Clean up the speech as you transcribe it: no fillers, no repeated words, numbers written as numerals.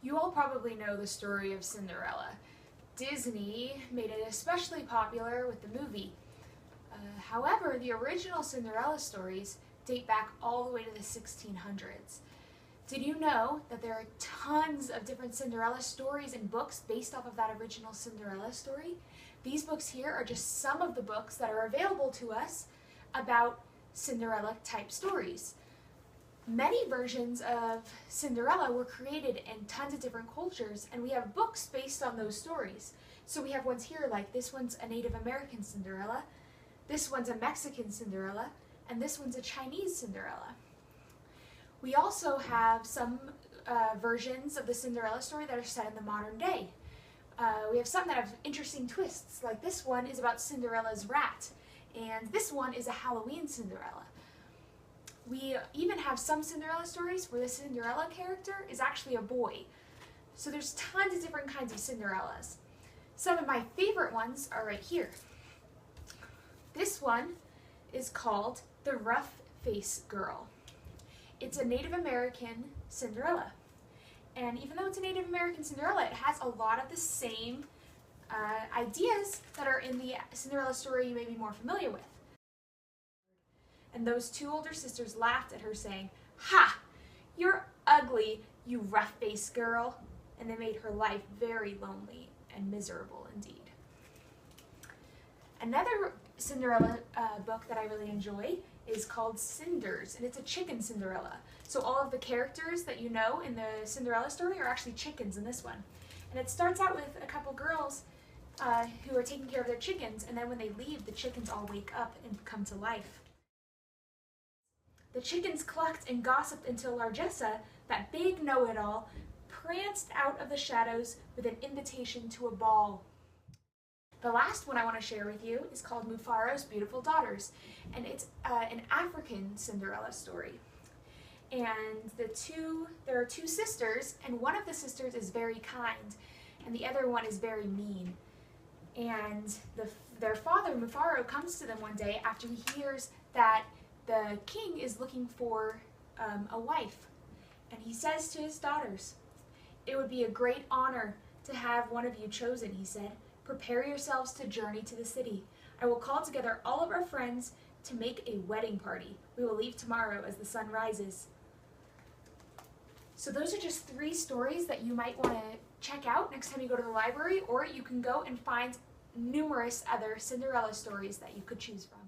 You all probably know the story of Cinderella. Disney made it especially popular with the movie. However, the original Cinderella stories date back all the way to the 1600s. Did you know that there are tons of different Cinderella stories and books based off of that original Cinderella story? These books here are just some of the books that are available to us about Cinderella type stories. Many versions of Cinderella were created in tons of different cultures, and we have books based on those stories. So we have ones here like this one's a Native American Cinderella, this one's a Mexican Cinderella, and this one's a Chinese Cinderella. We also have some versions of the Cinderella story that are set in the modern day. We have some that have interesting twists, like this one is about Cinderella's rat, and this one is a Halloween Cinderella. We even have some Cinderella stories where the Cinderella character is actually a boy. So there's tons of different kinds of Cinderellas. Some of my favorite ones are right here. This one is called the Rough-Faced Girl. It's a Native American Cinderella. And even though it's a Native American Cinderella, it has a lot of the same ideas that are in the Cinderella story you may be more familiar with. And those two older sisters laughed at her, saying, "Ha! You're ugly, you rough-faced girl." And they made her life very lonely and miserable indeed. Another Cinderella book that I really enjoy is called Cinders, and it's a chicken Cinderella. So all of the characters that you know in the Cinderella story are actually chickens in this one. And it starts out with a couple girls who are taking care of their chickens, and then when they leave, the chickens all wake up and come to life. The chickens clucked and gossiped until Largessa, that big know-it-all, pranced out of the shadows with an invitation to a ball. The last one I want to share with you is called Mufaro's Beautiful Daughters, and it's an African Cinderella story. And there are two sisters, and one of the sisters is very kind, and the other one is very mean. And their father, Mufaro, comes to them one day after he hears that the king is looking for a wife, and he says to his daughters, "It would be a great honor to have one of you chosen," he said. "Prepare yourselves to journey to the city. I will call together all of our friends to make a wedding party. We will leave tomorrow as the sun rises." So those are just 3 stories that you might want to check out next time you go to the library, or you can go and find numerous other Cinderella stories that you could choose from.